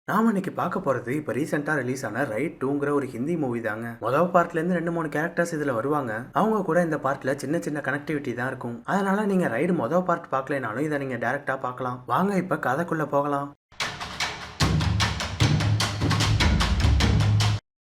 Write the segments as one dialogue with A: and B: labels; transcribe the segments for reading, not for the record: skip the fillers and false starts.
A: நாம இன்னைக்கு பார்க்க போறது இப்ப ரீசெண்டா ரிலீஸ் ஆன ரைட் 2ங்கிற ஒரு ஹிந்தி மூவி தாங்க. முதல் பார்ட்ல இருந்து 2 3 கேரக்டர்ஸ் இதுல வருவாங்க. அவங்க கூட இந்த பார்ட்ல சின்ன சின்ன கனெக்டிவிட்டி தான் இருக்கும். அதனால நீங்க ரைடு முதல் பார்ட் பார்க்கலனாலும் இதை நீங்க டைரக்டா பார்க்கலாம். வாங்க இப்ப கதைக்குள்ள போகலாம்.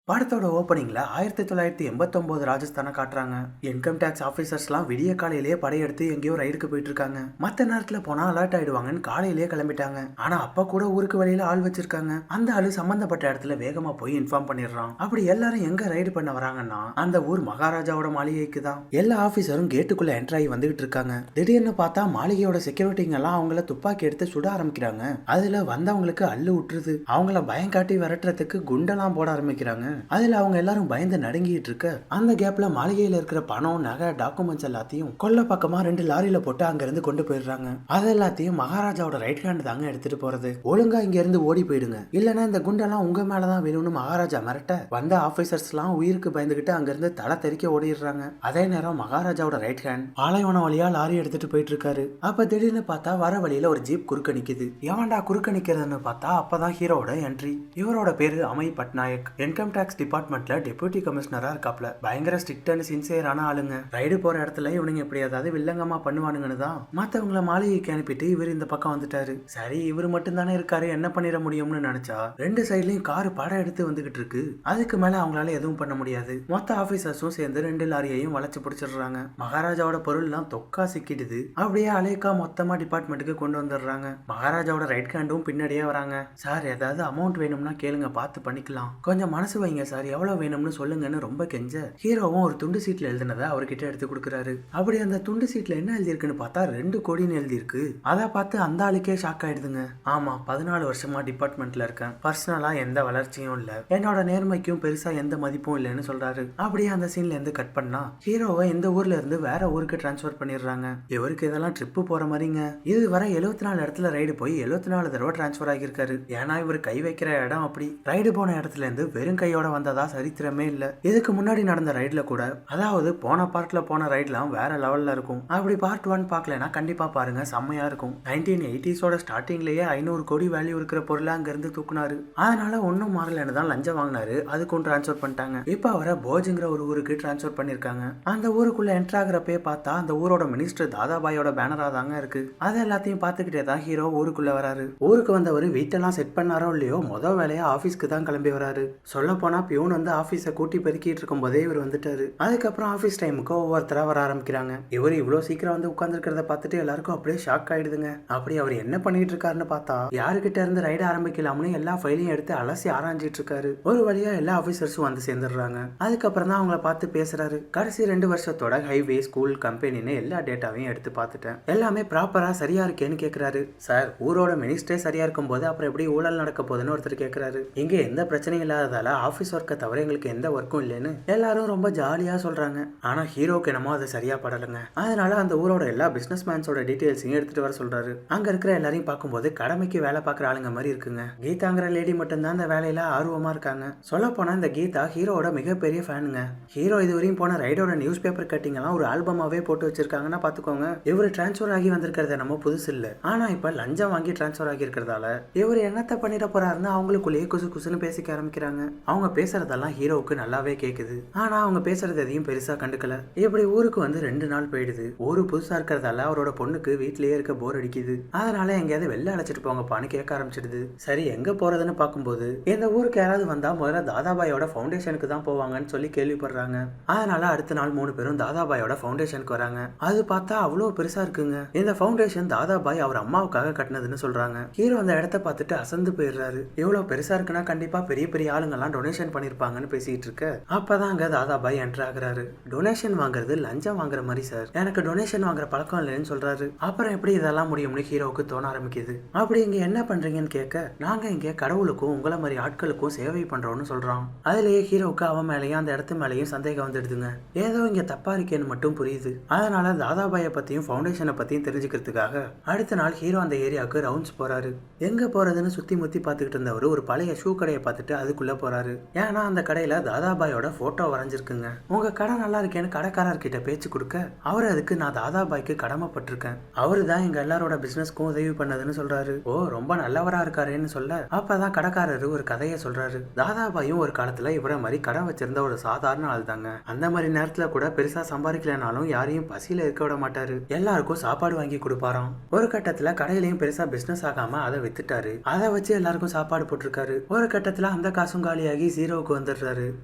A: படத்தோட ஓப்பனிங்ல 1989 ராஜஸ்தானை காட்டுறாங்க. இன்கம் டேக்ஸ் ஆபீசர்ஸ்லாம் விடிய காலையிலேயே படையெடுத்து எங்கேயோ ரைடுக்கு போயிட்டு இருக்காங்க. மத்த நேரத்துல போனா அலர்ட் ஆயிடுவாங்கன்னு காலையிலேயே கிளம்பிட்டாங்க. ஆனா அப்ப கூட ஊருக்கு வெளியில ஆள் வச்சிருக்காங்க. அந்த ஆளு சம்பந்தப்பட்ட இடத்துல வேகமா போய் இன்ஃபார்ம் பண்ணிடுறான். அப்படி எல்லாரும் எங்க ரைடு பண்ண வராங்கன்னா அந்த ஊர் மகாராஜாவோட மாளிகைக்கு தான். எல்லா ஆபீசரும் கேட்டுக்குள்ள என்டர் ஆகி வந்துகிட்டு இருக்காங்க. திடீர்னு பார்த்தா மாளிகையோட செக்யூரிட்டிங்க எல்லாம் அவங்கள துப்பாக்கி எடுத்து சுட ஆரம்பிக்கிறாங்க. அதுல வந்தவங்களுக்கு அள்ளு விட்டுருது. அவங்கள பயம் காட்டி விரட்டுறதுக்கு குண்டெல்லாம் போட ஆரம்பிக்கிறாங்க. அதுல அவங்க எல்லாரும் பயந்து நடுங்கிட்டு இருக்க அந்த கேப்ல மாளிகையில இருக்கிற பணம் நகை டாக்குமெண்ட்ஸ் எல்லாத்தையும் கொல்ல பக்கமா 2 லாரியில போட்டு அங்க இருந்து கொண்டு போயிடுறாங்க. அது எல்லாத்தையும் மகாராஜாவோட ரைட் ஹேண்ட் தாங்க எடுத்துட்டு போறது. ஒழுங்கா இங்க இருந்து ஓடி போயிடுங்க, இல்லன்னா இந்த குண்டெல்லாம் உங்க மேலதான் வேணும்னு மகாராஜா மிரட்ட வந்த ஆபீசர்ஸ் எல்லாம் உயிருக்கு பயந்துகிட்டு அங்க இருந்து தலை தெறிக்க ஓடிடுறாங்க. அதே நேரம் மகாராஜாவோட ரைட் ஹேண்ட் பாலைவனம் வழியா லாரி எடுத்துட்டு போயிட்டு இருக்காரு. அப்ப திடீர்னு பார்த்தா வர வழியில ஒரு ஜீப் குறுக்க நிக்குது. எவன்டா குறுக்க நிக்கிறதுன்னு பார்த்தா அப்பதான் ஹீரோட என்ட்ரி. இவரோட பேரு அமை பட்நாயக். இன்கம் டேக்ஸ் டிபார்ட்மெண்ட்ல டெபுட்டி கமிஷனரா இருக்காப்ல. பயங்கர ஸ்ட்ரிக்ட் அண்ட் சின்சியரான ஆளுங்க. ரைடு போற இடத்துல இவனுங்க எப்படி ஏதாவது வில்லங்கமா பண்ணுவானுங்கன்னு தான் மத்தவங்கள மாளிகைக்கு அனுப்பிட்டு இவர் இந்த பக்கம் வந்துட்டாரு. சரி இவர் மட்டும் தானே இருக்காரு, என்ன பண்ணிட முடியும்னு நினைச்சா 2 சைட்லயும் கார் படம் எடுத்து வந்துகிட்டு இருக்கு. அதுக்கு மேல அவங்களால எதுவும் பண்ண முடியாது. மொத்த ஆபீசர்ஸும் சேர்ந்து 2 லாரியையும் வளைச்சு பிடிச்சிடுறாங்க. மகாராஜாவோட பொருள் எல்லாம் தொக்கா சிக்கிடுது. அப்படியே அலேக்கா மொத்தமா டிபார்ட்மெண்ட்டுக்கு கொண்டு வந்துடுறாங்க. மகாராஜாவோட ரைட் ஹேண்டும் பின்னாடியே வராங்க. சார் ஏதாவது அமௌண்ட் வேணும்னா கேளுங்க, பார்த்து பண்ணிக்கலாம், கொஞ்சம் மனசு வைங்க சார், எவ்வளவு வேணும்னு சொல்லுங்கன்னு ரொம்ப கெஞ்ச ஹீரோவும் ஒரு துண்டு சீட்ல எழுதினதை அவர்கிட்ட எடுத்து கொடுக்குறாரு. அப்படி அந்த துண்டு சீட்ல என்ன எழுதிருக்குன்னு பார்த்தா 2 கோடின்னு எழுதிருக்கு. அதை பார்த்து அந்த ஆளுக்கே ஷாக் ஆயிடுதுங்க. ஆமா, 14 வருஷமா டிபார்ட்மெண்ட்ல இருக்கேன், பர்சனலா எந்த வளர்ச்சியும் இல்ல, என்னோட நேர்மைக்கும் பெருசா எந்த மதிப்பும் இல்லைன்னு சொல்றாரு. அப்படியே அந்த சீன்ல இருந்து கட் பண்ணா ஹீரோவை இந்த ஊர்ல இருந்து வேற ஊருக்கு டிரான்ஸ்பர் பண்ணிடுறாங்க. இவருக்கு இதெல்லாம் ட்ரிப்பு போற மாதிரிங்க. இது வர 74 இடத்துல ரைடு போய் 74 தடவை டிரான்ஸ்பர் ஆகியிருக்காரு. ஏன்னா இவர் கை வைக்கிற இடம் அப்படி. ரைடு போன இடத்துல இருந்து வெறும் கையோட வந்ததா சரித்திரமே இல்ல. இதுக்கு முன்னாடி நடந்த ரைட்ல கூட, அதாவது போன பார்ட்ல போன ரைட்லாம் வேற லெவல்ல இருக்கும். அப்படி பார்ட் 1 பார்க்கலனா கண்டிப்பா பாருங்க, செம்மையா இருக்கும். 1980s ஸ்டார்டிங்லயே 500 கோடி வேல்யூ இருக்கிற பொருளை அங்க இருந்து தூக்குனாரு. அதனால ஒன்னும் மாறலன்னு தான் லஞ்சம் வாங்கினாரு. அதுக்கும் டிரான்ஸ்பர் பண்ணிட்டாங்க. இப்ப அவரை போஜ்ங்கிற ஒரு ஊருக்கு டிரான்ஸ்பர் பண்ணிருக்காங்க. அந்த ஊருக்குள்ள என்டர் ஆகிறப்பே பார்த்தா அந்த ஊரோட மினிஸ்டர் தாதாபாயோட பேனரா தாங்க இருக்கு. அது எல்லாத்தையும் பார்த்துக்கிட்டே தான் ஹீரோ ஊருக்குள்ள வராரு. ஊருக்கு வந்தவர் வீட்டெல்லாம் செட் பண்ணாரோ இல்லையோ முதல் வேலையா ஆபீஸ்க்கு தான் கிளம்பி வராரு. சொல்ல போனா பியூன் வந்து ஆபீஸை கூட்டி பெருக்கிட்டு இருக்கும் போதே இவர் வந்துட்டாரு. அதுக்கப்புறம் ஆபீஸ் டைமுக்கு ஒவ்வொருத்தரா வர ஆரம்பிக்கிறாங்க. இவர் இவ்வளவு சீக்கிரம் வந்து உட்கார்ந்துருக்கிறத பார்த்துட்டு எல்லாருக்கும் அப்படியே ஷாக் ஆயிடுதுங்க. அப்படி அவர் என்ன பண்ணிட்டு இருக்காருன்னு பார்த்தா யாருக்கிட்ட இருந்து ரைடு ஆரம்பிக்கலாம்னு எல்லா ஃபைலையும் எடுத்து அலசி ஆராய்ஞ்சிட்டு இருக்காரு. ஒரு வழியா எல்லா ஆபீசர்ஸும் வந்து சேர்ந்துடுறாங்க. அதுக்கப்புறம் தான் அவங்கள பார்த்து பேசுறாரு. கடைசி 2 வருஷத்தோட ஹைவே, ஸ்கூல், கம்பெனின்னு எல்லா டேட்டாவையும் எடுத்து பார்த்துட்டேன், எல்லாமே ப்ராப்பரா சரியா இருக்கேன்னு கேட்கிறாரு. சார், ஊரோட மினிஸ்டரே சரியா இருக்கும் போது அப்புறம் எப்படி ஊழல் நடக்க போகுதுன்னு ஒருத்தர் கேட்கிறாரு. இங்க எந்த பிரச்சனையும் இல்லாததால ஆபீஸ் ஒர்க்கை தவிர எங்களுக்கு எந்த ஒர்க்கும் இல்லைன்னு எல்லாரும் ரொம்ப ஜாலியா சொல்றாங்க. ஆனா ஹீரோக்கு என்னமோ அது சரியா படலைங்க. அதனால அந்த ஊரோட எல்லா பிசினஸ் மேன்ஸோட டீடைல்ஸையும் எடுத்துட்டு வர சொல்றாரு. அங்க இருக்கிற எல்லாரையும் பார்க்கும்போது கடமைக்கு வேலை பார்க்குற ஆளுங்க மாதிரி இருக்குங்க. கீதாங்கிற லேடி மட்டும்தான் அந்த வேலையில ஆர்வமா இருக்காங்க. சொல்ல போனா இந்த கீதா ஹீரோட மிகப்பெரிய ஃபேனுங்க. ஹீரோ இதுவரையும் போன ரைடோட நியூஸ் பேப்பர் கட்டிங் எல்லாம் ஒரு ஆல்பமாவே போட்டு வச்சிருக்காங்கன்னா பாத்துக்கோங்க. இவர் டிரான்ஸ்பர் ஆகி வந்திருக்கிறது நம்ம புதுசு இல்ல. ஆனா இப்ப லஞ்சம் வாங்கி டிரான்ஸ்பர் ஆகி இருக்கிறதால இவர் என்னத்தை பண்ணிட போறாருன்னு அவங்களுக்குள்ளேயே குசு குசுன்னு பேசிக்க ஆரம்பிக்கிறாங்க. அவங்க பேசுறதெல்லாம் ஹீரோவுக்கு நல்லாவே கேக்குது. ஆனா அவங்க பேசுறது எதையும் பெருசா கண்டுக்கல. இப்படி ஊருக்கு வந்து 2 நாள் போயிடுது. ஊரு புதுசா இருக்கிறதால அவரோட பொண்ணுக்கு வீட்லயே இருக்க போர் அடிக்குது. அதனால எங்கேயாவது வெளில அழைச்சிட்டு போங்கப்பான்னு கேட்க ஆரம்பிச்சிடுது. சரி எங்க போறதுன்னு பார்க்கும்போது இந்த ஊருக்கு யாராவது வந்தா முதல்ல தாதாபாயோட ஃபவுண்டேஷனுக்கு தான் போவாங்கன்னு சொல்லி கேள்விப்படுறாங்க. அதனால அடுத்த நாள் 3 பேரும் தாதாபாயோட ஃபவுண்டேஷனுக்கு வராங்க. அது பார்த்தா அவ்வளவு பெருசா இருக்குங்க. இந்த ஃபவுண்டேஷன் தாதாபாய் அவர் அம்மாவுக்காக கட்டினதுன்னு சொல்றாங்க. ஹீரோ அந்த இடத்த பார்த்துட்டு அசந்து போயிடுறாரு. இவ்வளவு பெருசா இருக்குன்னா கண்டிப்பா பெரிய பெரிய ஆளுங்கெல்லாம் டொனேஷன் பண்ணிருப்பாங்கன்னு பேசிட்டு இருக்க அப்பதான் அங்க தாதாபாய் என்டர் ஆகுறாரு. டொனேஷன் வாங்குறது லஞ்சம் வாங்குற மாதிரி சார், எனக்கு டொனேஷன் வாங்குற பழக்கம் இல்லைன்னு சொல்றாரு. அப்புறம் எப்படி இதெல்லாம் முடியும்னு ஹீரோவுக்கு தோண ஆரம்பிக்குது. அப்படி இங்க என்ன பண்றீங்கன்னு கேட்க நாங்க இங்க கடவுளுக்கும் உங்களை மாதிரி ஆட்களுக்கும் சேவை பண்றோம்னு சொல்றான். அதுலயே ஹீரோவுக்கு அவன் மேலேயும் அந்த இடத்து மேலேயும் சந்தேகம் வந்துடுதுங்க. ஏதோ இங்க தப்பா இருக்கேன்னு மட்டும் புரியுது. அதனால தாதாபாயை பத்தியும் ஃபவுண்டேஷனை பத்தியும் தெரிஞ்சுக்கிறதுக்காக அடுத்த நாள் ஹீரோ அந்த ஏரியாவுக்கு ரவுண்ட்ஸ் போறாரு. எங்க போறதுன்னு சுத்தி முத்தி பார்த்துக்கிட்டு இருந்தவர் ஒரு பழைய ஷூ கடையை பார்த்துட்டு அதுக்குள்ள போறாரு. ஏன்னா அந்த கடையில தாதாபாயோட போட்டோ வரைஞ்சிருக்குங்க. உங்க கடை நல்லா இருக்கேன்னு கடைக்காரர்கிட்ட பேச்சு கொடுக்க அவர் அதுக்கு நான் தாதாபாய்க்கு கடமைப்பட்டிருக்கேன், அவரு தான் எங்க எல்லாரோட பிசினஸ்க்கும் உதவி பண்ணதுன்னு சொல்றாரு. ஓ ரொம்ப நல்லவரா இருக்காருன்னு சொல்ல அப்பதான் கடைக்காரரு ஒரு கதையை சொல்றாரு. தாதாபாயும் ஒரு காலத்துல இவரை மாதிரி கடை வச்சிருந்த ஒரு சாதாரண ஆள் தாங்க. அந்த மாதிரி நேரத்துல கூட பெருசா சம்பாதிக்கலனாலும் யாரையும் பசியில இருக்க விட மாட்டாரு, எல்லாருக்கும் சாப்பாடு வாங்கி கொடுப்பாராம். ஒரு கட்டத்துல கடையிலயும் பெருசா பிசினஸ் ஆகாம அதை வித்துட்டாரு, அதை வச்சு எல்லாருக்கும் சாப்பாடு போட்டிருக்காரு. ஒரு கட்டத்துல அந்த காசும் காலியாகி ஜீரோவுக்கு வந்துடுறாரு.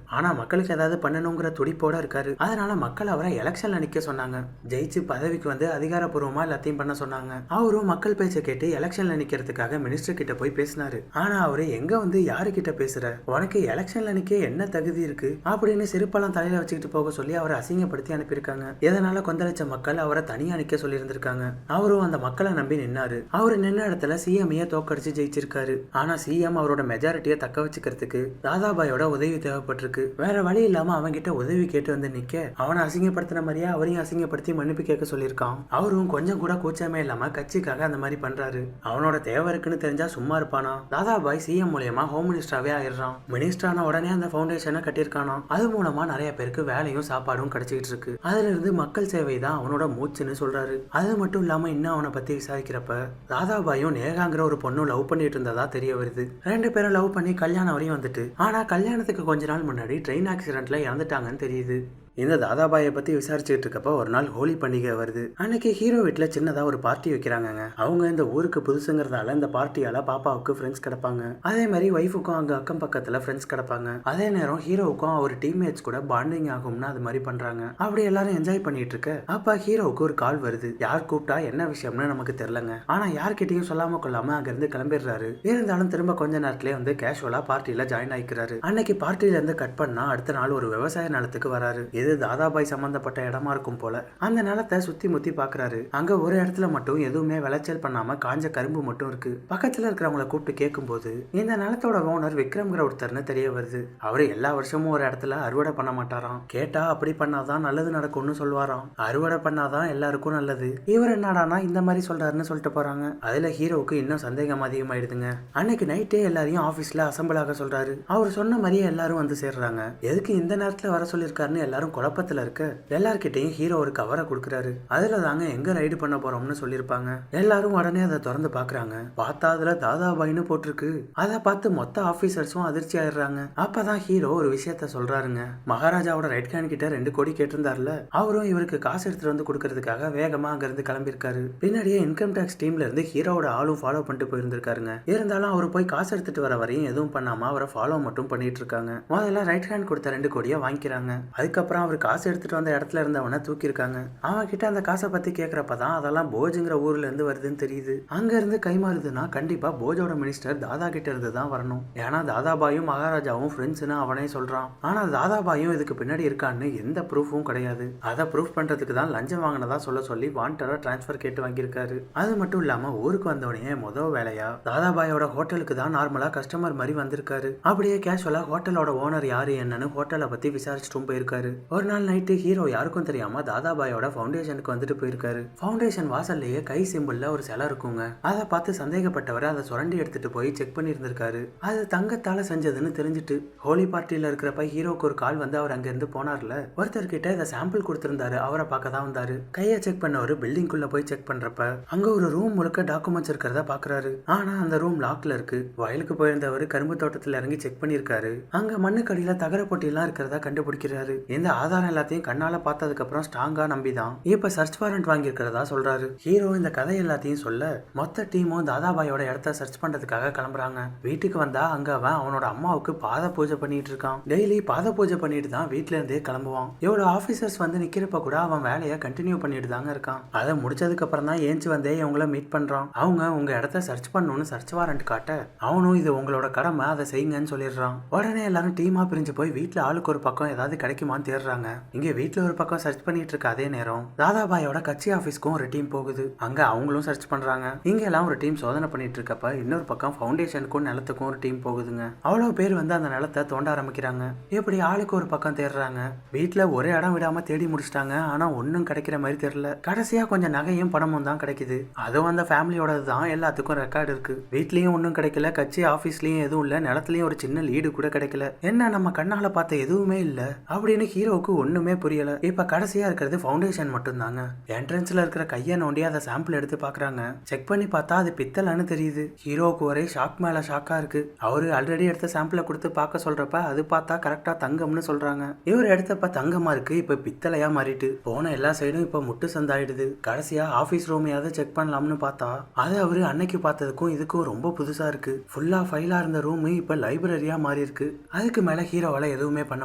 A: ஆனா மக்களுக்கு ஏதாவது பண்ணணுங்கிற துடிப்போட இருக்காரு. அதனால மக்கள் அவரை எலெக்ஷன்ல நிக்க சொன்னாங்க. ஜெயிச்சு பதவிக்கு வந்து அதிகாரப்பூர்வமா எல்லாத்தையும் பண்ண சொன்னாங்க. அவரும் மக்கள் பேச்சை கேட்டு எலெக்ஷன்ல நிக்கிறதுக்காக மினிஸ்டர் கிட்ட போய் பேசினாரு. ஆனா அவரு எங்க வந்து யாரு கிட்ட பேசுற, உனக்கு எலெக்ஷன்ல நிக்க என்ன தகுதி இருக்கு அப்படின்னு செருப்பெல்லாம் தலையில வச்சுக்கிட்டு போக சொல்லி அவரை அசிங்கப்படுத்தி அனுப்பியிருக்காங்க. இதனால கொந்தளிச்ச மக்கள் அவரை தனியா நிக்க சொல்லி இருந்திருக்காங்க. அவரும் அந்த மக்களை நம்பி நின்னாரு. அவரு நின்ன இடத்துல சிஎம்ஐய தோக்கடிச்சு ஜெயிச்சிருக்காரு. ஆனா சிஎம் அவரோட மெஜாரிட்டியை தக்க வச்சுக்கிறதுக்கு தாதாபாயோட உதவி தேவைப்பட்டிருக்கு. வேற வழி இல்லாம அவன்கிட்ட உதவி கேட்டு வந்து நிக்க அவனை அசிங்கப்படுத்தின மாதிரியே அவரையும் அசிங்கப்படுத்தி மன்னிப்பு கேட்க சொல்லியிருக்கான். அவரும் கொஞ்சம் கூட கூச்சமே இல்லாம கட்சிக்காக அந்த மாதிரி பண்றாரு. அவனோட தேவை இருக்குன்னு தெரிஞ்சா சும்மா இருப்பானா? தாதாபாய் சிஎம் மூலமா ஹோம் மினிஸ்டராவே ஆயிடுறான். மினிஸ்டர் ஆன உடனே அந்த ஃபவுண்டேஷனை கட்டியிருக்கானா. அது மூலமா நிறைய பேருக்கு வேலையும் சாப்பாடும் கிடைச்சிட்டு இருக்கு. அதுல இருந்து மக்கள் சேவை தான் அவனோட மூச்சுன்னு சொல்றாரு. அது மட்டும் இல்லாம இன்னும் அவனை பத்தி விசாரிக்கிறப்ப தாதாபாயும் நேகாங்கிற ஒரு பொண்ணு லவ் பண்ணிட்டு இருந்ததா தெரிய வருது. ரெண்டு பேரும் லவ் பண்ணி கல்யாணம் வரையும் வந்துட்டு, ஆனா கல்யாணத்துக்கு கொஞ்ச நாள் முன்னாடி ட்ரெயின் ஆக்சிடென்ட்ல இறந்துட்டாங்கன்னு தெரியுது. இந்த தாதாபாயை பத்தி விசாரிச்சுட்டு இருக்கப்ப ஒரு நாள் ஹோலி பண்டிகை வருது. அன்னைக்கு ஹீரோ வீட்டுல சின்னதா ஒரு பார்ட்டி வைக்கிறாங்க. அவங்க இந்த ஊருக்கு புதுசுங்கிறதால இந்த பார்ட்டியால பாப்பாவுக்கு ஃப்ரெண்ட்ஸ் கிடப்பாங்க. அதே மாதிரி ஒய்ஃபுக்கும் அங்க அக்கம் பக்கத்துல ஃப்ரெண்ட்ஸ் கிடப்பாங்க. அதே நேரம் ஹீரோவுக்கும் அவர் டீம்மேட்ஸ் கூட பாண்டிங் ஆகும்னு அது மாதிரி பண்றாங்க. அப்படி எல்லாரும் என்ஜாய் பண்ணிட்டு இருக்க அப்ப ஹீரோவுக்கு ஒரு கால் வருது. யார் கூப்பிட்டா என்ன விஷயம்னு நமக்கு தெரியலங்க. ஆனா யார்கிட்டயும் சொல்லாம கொள்ளாம அங்க இருந்து கிளம்பிடுறாரு. இருந்தாலும் திரும்ப கொஞ்ச நேரத்திலே வந்து கேஷுவலா பார்ட்டியில ஜாயின் ஆயிக்கிறாரு. அன்னைக்கு பார்ட்டியில இருந்து கட் பண்ணா அடுத்த நாள் ஒரு விவசாய நிலத்துக்கு வராரு. இது தாதாபாய் சம்பந்தப்பட்ட இடமா இருக்கும் போல. அந்த நிலத்தை சுத்தி முத்தி பாக்குறாரு. அங்க ஒரு இடத்துல மட்டும் எதுவுமே விளைச்சல் பண்ணாம காஞ்ச கரும்பு மட்டும் இருக்கு. பக்கத்துல இருக்கிறவங்களை கூப்பிட்டு கேட்கும் போது இந்த நிலத்தோட ஓனர் விக்ரம்ங்கிற ஒருத்தர்னு தெரிய வருது. அவரு எல்லா வருஷமும் ஒரு இடத்துல அறுவடை பண்ண மாட்டாராம். கேட்டா அப்படி பண்ணாதான் நல்லது நடக்கும்னு சொல்லுவாராம். அறுவடை பண்ணாதான் எல்லாருக்கும் நல்லது. இவர் என்னடானா இந்த மாதிரி சொல்றாருன்னு சொல்லிட்டு போறாங்க. அதுல ஹீரோவுக்கு இன்னும் சந்தேகம் அதிகமாயிடுதுங்க. அன்னைக்கு நைட்டே எல்லாரையும் ஆபீஸ்ல அசம்பிள் ஆக சொல்றாரு. அவர் சொன்ன மாதிரியே எல்லாரும் வந்து சேர்றாங்க. எதுக்கு இந்த நேரத்துல வர சொல்லிருக்காருன்னு எல்லாரும் குழப்பத்துல இருக்க எல்லார்கிட்டையும் ஹீரோ ஒரு கவரை கொடுக்கறாரு. அதுல தாங்க எங்க ரைடு பண்ண போறோம்னு சொல்லிருப்பாங்க. எல்லாரும் உடனே அதை திறந்து பாக்குறாங்க. பார்த்தா அதுல தாதாபாய்னு போட்டிருக்கு. அதை பார்த்து மொத்த ஆபீசர்ஸும் அதிர்ச்சி ஆயிடுறாங்க. அப்பதான் ஹீரோ ஒரு விஷயத்த சொல்றாருங்க. மகாராஜாவோட ரைட் ஹேண்ட் கிட்ட 2 கோடி கேட்டிருந்தாருல, அவரும் இவருக்கு காசு எடுத்துட்டு வந்து கொடுக்கறதுக்காக வேகமா அங்க இருந்து கிளம்பிருக்காரு. பின்னாடியே இன்கம் டாக்ஸ் டீம்ல இருந்து ஹீரோவோட ஆளும் ஃபாலோ பண்ணிட்டு போயிருந்திருக்காருங்க. இருந்தாலும் அவர் போய் காசு எடுத்துட்டு வர வரையும் எதுவும் பண்ணாம அவரை ஃபாலோ மட்டும் பண்ணிட்டு இருக்காங்க. முதல்ல ரைட் ஹேண்ட் கொடுத்த 2 கோடியை வாங்கிக்கிறாங்க. அதுக்கப்புறம் அவர் காசு எடுத்துட்டு வந்த இடத்துல இருந்தவனை தூக்கிருக்காங்க. அவன் கிட்ட அந்த காசை பத்தி கேக்குறப்பதான் அதெல்லாம் போஜுங்கிற ஊர்ல இருந்து வருதுன்னு தெரியுது. அங்க இருந்து கைமாறுதுன்னா கண்டிப்பா போஜோட மினிஸ்டர் தாதா கிட்ட இருந்து தான் வரணும். ஏன்னா தாதாபாயும் மகாராஜாவும் ஃப்ரெண்ட்ஸ்னு அவனே சொல்றான். ஆனா தாதாபாயும் இதுக்கு பின்னாடி இருக்கான்னு எந்த ப்ரூஃபும் கிடையாது. அதை ப்ரூஃப் பண்றதுக்கு தான் லஞ்சம் வாங்கினதா சொல்லி வாண்டடா டிரான்ஸ்பர் கேட்டு வாங்கியிருக்காரு. அது மட்டும் இல்லாம ஊருக்கு வந்தவனே முதல் வேலையா தாதாபாயோட ஹோட்டலுக்கு தான் நார்மலா கஸ்டமர் மாதிரி வந்திருக்காரு. அப்படியே கேஷுவலா ஹோட்டலோட ஓனர் யாரு என்னன்னு ஹோட்டலை பத்தி விசாரிச்சுட்டும் போயிருக்காரு. ஒரு நாள் நைட்டு ஹீரோ யாருக்கும் தெரியாம தாதாபாயோட ஃபவுண்டேஷனுக்கு வந்துட்டு போயிருக்காரு. ஃபவுண்டேஷன் வாசல்லையே கை சிம்பிள்ல ஒரு சிலை இருக்குங்க. அதை பார்த்து சந்தேகப்பட்டவர் அதை சுரண்டி எடுத்துட்டு போய் செக் பண்ணி இருந்திருக்காரு. அது தங்கத்தால செஞ்சதுன்னு தெரிஞ்சுட்டு ஹோலி பார்ட்டியில இருக்கிறப்ப ஹீரோக்கு ஒரு கால் வந்து அவர் அங்க இருந்து போனார்ல, ஒருத்தர் கிட்ட இதை சாம்பிள் கொடுத்திருந்தாரு. அவரை பார்க்க தான் வந்தாரு. கையை செக் பண்ணவர் பில்டிங்குள்ள போய் செக் பண்றப்ப அங்க ஒரு ரூம் முழுக்க டாக்குமெண்ட்ஸ் இருக்கிறத பாக்குறாரு. ஆனா அந்த ரூம் லாக்ல இருக்கு. வயலுக்கு போயிருந்தவர் கரும்பு தோட்டத்துல இறங்கி செக் பண்ணிருக்காரு. அங்க மண்ணுக்கடியில தகர பொட்டி எல்லாம் இருக்கிறதா கண்டுபிடிக்கிறாரு. இந்த ஆதாரம் எல்லாத்தையும் கண்ணால பார்த்ததுக்கு அப்புறம் ஸ்ட்ராங்கா நம்பிதான் இப்ப சர்ச் வாரண்ட் வாங்கி இருக்கிறதா சொல்றாரு. ஹீரோ இந்த கதை எல்லாத்தையும் சொல்ல மொத்த டீமும் தாதாபாயோட இடத்த சர்ச் பண்றதுக்காக கிளம்புறாங்க. வீட்டுக்கு வந்தா அங்க அவன் அவனோட அம்மாவுக்கு பாத பூஜை பண்ணிட்டு இருக்கான். டெய்லி பாத பூஜை பண்ணிட்டு தான் வீட்டுல இருந்தே கிளம்புவான். எவ்வளவு ஆபீசர்ஸ் வந்து நிக்கிறப்ப கூட அவன் வேலையை கண்டினியூ பண்ணிட்டு தாங்க இருக்கான். அதை முடிச்சதுக்கு அப்புறம் தான் ஏஞ்சி வந்தே இவங்கள மீட் பண்றான். அவங்க உங்க இடத்த சர்ச் பண்ணணும்னு சர்ச் வாரண்ட் காட்ட அவனும் இது உங்களோட கடமை, அதை செய்யுங்கன்னு சொல்லிடுறான். உடனே எல்லாரும் டீமா பிரிஞ்சு போய் வீட்டுல ஆளுக்கு ஒரு பக்கம் ஏதாவது கிடைக்குமான்னு தேடுறாங்க. பண்றாங்க. இங்க வீட்டுல ஒரு பக்கம் சர்ச் பண்ணிட்டு இருக்க அதே நேரம் தாதாபாயோட கட்சி ஆபீஸ்க்கும் ஒரு டீம் போகுது. அங்க அவங்களும் சர்ச் பண்றாங்க. இங்க எல்லாம் ஒரு டீம் சோதனை பண்ணிட்டு இருக்கப்ப இன்னொரு பக்கம் ஃபவுண்டேஷனுக்கும் நிலத்துக்கும் ஒரு டீம் போகுதுங்க. அவ்வளவு பேர் வந்து அந்த நிலத்தை தோண்ட ஆரம்பிக்கிறாங்க. இப்படி ஆளுக்கு ஒரு பக்கம் தேடுறாங்க. வீட்டுல ஒரே இடம் விடாம தேடி முடிச்சிட்டாங்க. ஆனா ஒன்னும் கிடைக்கிற மாதிரி தெரியல. கடைசியா கொஞ்சம் நகையும் பணமும் தான் கிடைக்குது. அதுவும் அந்த ஃபேமிலியோட தான் எல்லாத்துக்கும் ரெக்கார்டு இருக்கு. வீட்லயும் ஒன்னும் கிடைக்கல, கட்சி ஆபீஸ்லயும் எதுவும் இல்ல, நிலத்திலயும் ஒரு சின்ன லீடு கூட கிடைக்கல. என்ன நம்ம கண்ணால பார்த்த எதுவுமே இல்ல அப்படின்னு ஹீரோவுக்கு ஒண்ணுமே புரியல. இப்ப கடைசியா இருக்கிறது ஃபவுண்டேஷன் மட்டும் தாங்க. என்ட்ரன்ஸ்ல இருக்கிற கையை நோண்டி அதை சாம்பிள் எடுத்து பாக்குறாங்க. செக் பண்ணி பார்த்தா அது பித்தளைன்னு தெரியுது. ஹீரோவுக்கு ஒரே ஷாக் மேல ஷாக்கா இருக்கு. அவரு ஆல்ரெடி எடுத்த சாம்பிளை கொடுத்து பார்க்க சொல்றப்ப அது பார்த்தா கரெக்டா தங்கம்னு சொல்றாங்க. இவர் எடுத்தப்ப தங்கமா இருக்கு, இப்ப பித்தளையா மாறிட்டு போன எல்லா சைடும் இப்ப முட்டு சந்தாயிடுது. கடைசியா ஆபீஸ் ரூமையாவது செக் பண்ணலாம்னு பார்த்தா அது அவரு அன்னைக்கு பார்த்ததுக்கும் இதுக்கும் ரொம்ப புதுசா இருக்கு. ஃபுல்லா ஃபைலா இருந்த ரூம் இப்ப லைப்ரரியா மாறி இருக்கு. அதுக்கு மேல ஹீரோவால எதுவுமே பண்ண